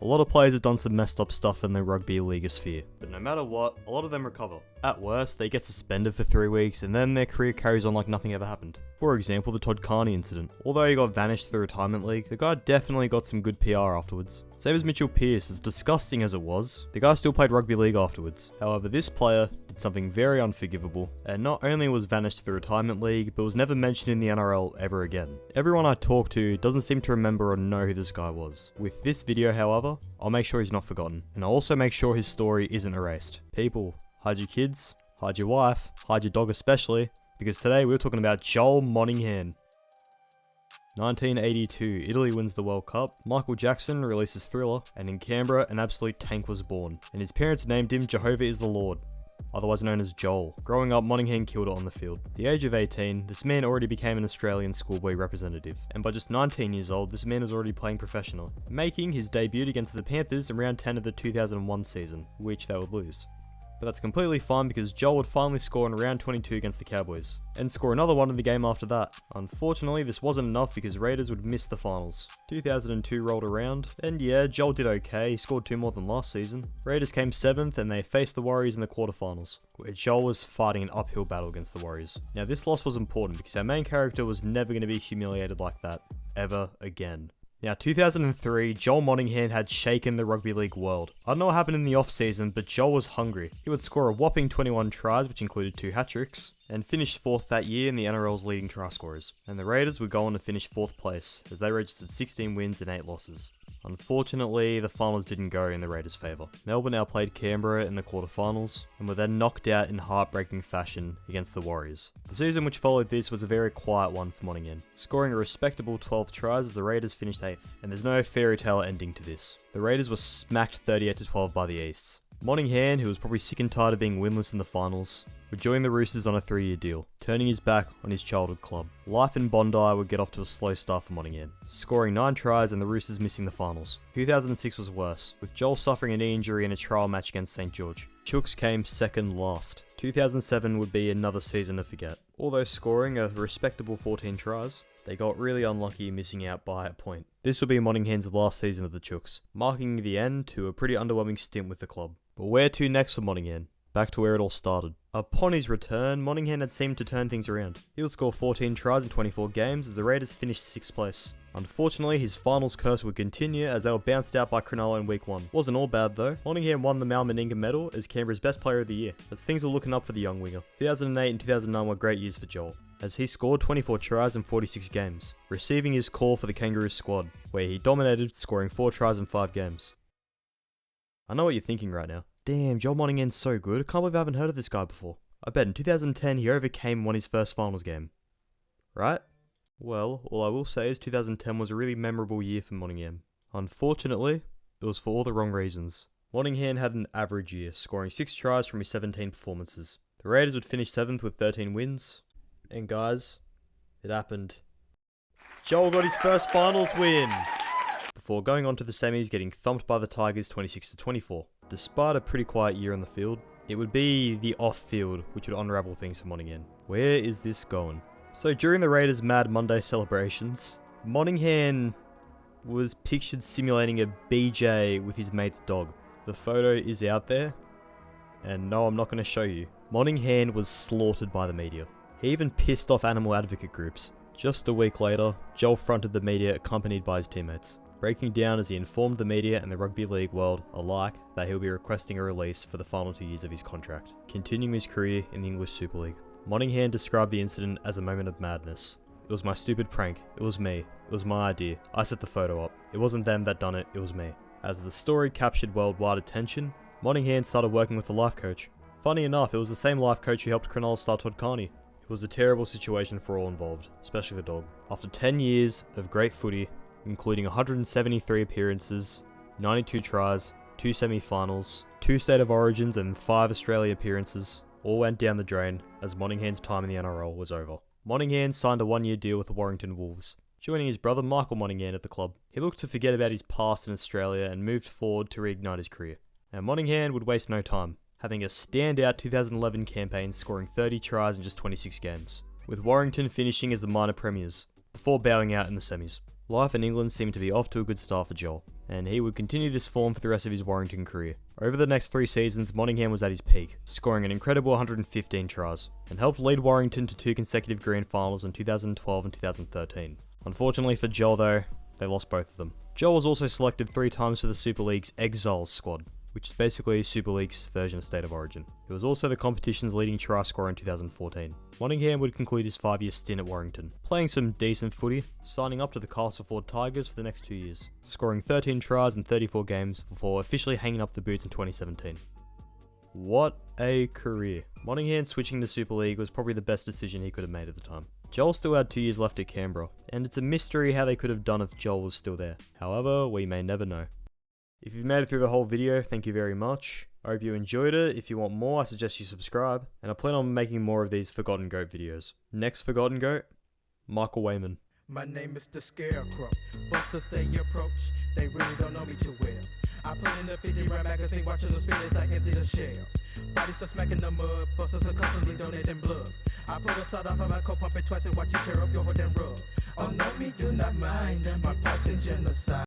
A lot of players have done some messed up stuff in the rugby league sphere, but no matter what, a lot of them recover. At worst, they get suspended for 3 weeks and then their career carries on like nothing ever happened. For example, the Todd Carney incident. Although he got vanished to the retirement league, the guy definitely got some good PR afterwards. Same as Mitchell Pearce, as disgusting as it was, the guy still played rugby league afterwards. However, this player did something very unforgivable, and not only was vanished to the retirement league, but was never mentioned in the NRL ever again. Everyone I talk to doesn't seem to remember or know who this guy was. With this video, however, I'll make sure he's not forgotten, and I'll also make sure his story isn't erased. People, hide your kids, hide your wife, hide your dog especially, because today we're talking about Joel Monaghan. 1982, Italy wins the World Cup, Michael Jackson releases Thriller, and in Canberra an absolute tank was born, and his parents named him Jehovah is the Lord, otherwise known as Joel. Growing up, Monaghan killed it on the field. At the age of 18, this man already became an Australian schoolboy representative, and by just 19 years old, this man was already playing professional, making his debut against the Panthers in round 10 of the 2001 season, which they would lose. But that's completely fine because Joel would finally score in round 22 against the Cowboys, and score another one in the game after that. Unfortunately, this wasn't enough because Raiders would miss the finals. 2002 rolled around, and yeah, Joel did okay, he scored 2 more than last season. Raiders came 7th and they faced the Warriors in the quarterfinals, where Joel was fighting an uphill battle against the Warriors. Now this loss was important because our main character was never going to be humiliated like that, ever again. Now, 2003, Joel Monaghan had shaken the rugby league world. I don't know what happened in the off-season, but Joel was hungry. He would score a whopping 21 tries, which included 2 hat-tricks, and finished 4th that year in the NRL's leading try scorers. And the Raiders would go on to finish 4th place, as they registered 16 wins and 8 losses. Unfortunately, the finals didn't go in the Raiders' favour. Melbourne outplayed Canberra in the quarterfinals, and were then knocked out in heartbreaking fashion against the Warriors. The season which followed this was a very quiet one for Monaghan, scoring a respectable 12 tries as the Raiders finished 8th, and there's no fairy tale ending to this. The Raiders were smacked 38-12 by the Easts. Monaghan, who was probably sick and tired of being winless in the finals, would join the Roosters on a 3-year deal, turning his back on his childhood club. Life in Bondi would get off to a slow start for Monaghan, scoring 9 tries and the Roosters missing the finals. 2006 was worse, with Joel suffering a knee injury in a trial match against St George. Chooks came second last. 2007 would be another season to forget. Although scoring a respectable 14 tries, they got really unlucky missing out by a point. This would be Monaghan's last season of the Chooks, marking the end to a pretty underwhelming stint with the club. But where to next for Monaghan? Back to where it all started. Upon his return, Monaghan had seemed to turn things around. He would score 14 tries in 24 games as the Raiders finished 6th place. Unfortunately, his finals curse would continue as they were bounced out by Cronulla in week 1. Wasn't all bad though. Monaghan won the Mal Meninga medal as Canberra's best player of the year, as things were looking up for the young winger. 2008 and 2009 were great years for Joel, as he scored 24 tries in 46 games, receiving his call for the Kangaroos squad, where he dominated, scoring 4 tries in 5 games. I know what you're thinking right now. Damn, Joel Monaghan's so good, I can't believe I haven't heard of this guy before. I bet in 2010 he overcame and won his first finals game. Right? Well, all I will say is 2010 was a really memorable year for Monaghan. Unfortunately, it was for all the wrong reasons. Monaghan had an average year, scoring 6 tries from his 17 performances. The Raiders would finish 7th with 13 wins. And guys, it happened. Joel got his first finals win! Before going on to the semis, getting thumped by the Tigers 26-24. Despite a pretty quiet year on the field, it would be the off-field which would unravel things for Monaghan. Where is this going? So during the Raiders' Mad Monday celebrations, Monaghan was pictured simulating a BJ with his mate's dog. The photo is out there, and no, I'm not going to show you. Monaghan was slaughtered by the media. He even pissed off animal advocate groups. Just a week later, Joel fronted the media accompanied by his teammates, breaking down as he informed the media and the rugby league world alike that he'll be requesting a release for the final 2 years of his contract, continuing his career in the English Super League. Monaghan described the incident as a moment of madness. It was my stupid prank, it was me, it was my idea, I set the photo up, it wasn't them that done it, it was me. As the story captured worldwide attention, Monaghan started working with a life coach. Funny enough, it was the same life coach who helped Cronulla star Todd Carney. It was a terrible situation for all involved, especially the dog. After 10 years of great footy, including 173 appearances, 92 tries, 2 semi-finals, 2 State of Origins and 5 Australia appearances, all went down the drain as Monaghan's time in the NRL was over. Monaghan signed a 1-year deal with the Warrington Wolves, joining his brother Michael Monaghan at the club. He looked to forget about his past in Australia and moved forward to reignite his career. And Monaghan would waste no time, having a standout 2011 campaign scoring 30 tries in just 26 games, with Warrington finishing as the minor premiers, before bowing out in the semis. Life in England seemed to be off to a good start for Joel, and he would continue this form for the rest of his Warrington career. Over the next 3 seasons, Monaghan was at his peak, scoring an incredible 115 tries, and helped lead Warrington to 2 consecutive grand finals in 2012 and 2013. Unfortunately for Joel though, they lost both of them. Joel was also selected 3 times for the Super League's Exiles squad, which is basically Super League's version of State of Origin. He was also the competition's leading try scorer in 2014. Monaghan would conclude his 5-year stint at Warrington, playing some decent footy, signing up to the Castleford Tigers for the next 2 years, scoring 13 tries in 34 games before officially hanging up the boots in 2017. What a career. Monaghan switching to Super League was probably the best decision he could have made at the time. Joel still had 2 years left at Canberra, and it's a mystery how they could have done if Joel was still there. However, we may never know. If you've made it through the whole video, thank you very much. I hope you enjoyed it. If you want more, I suggest you subscribe, and I plan on making more of these Forgotten Goat videos. Next Forgotten Goat, Michael Wayman. My name is the Scarecrow. Busters they approach, they really don't know me too well. I put in the 50-round magazine, watching them spin as I empty the shells. Bodies are smacking the mud, busters are constantly donating blood. I put a side off of my coat, pump it twice and watch it tear up your hood and rub. Oh no, me do not mind, my part in genocide.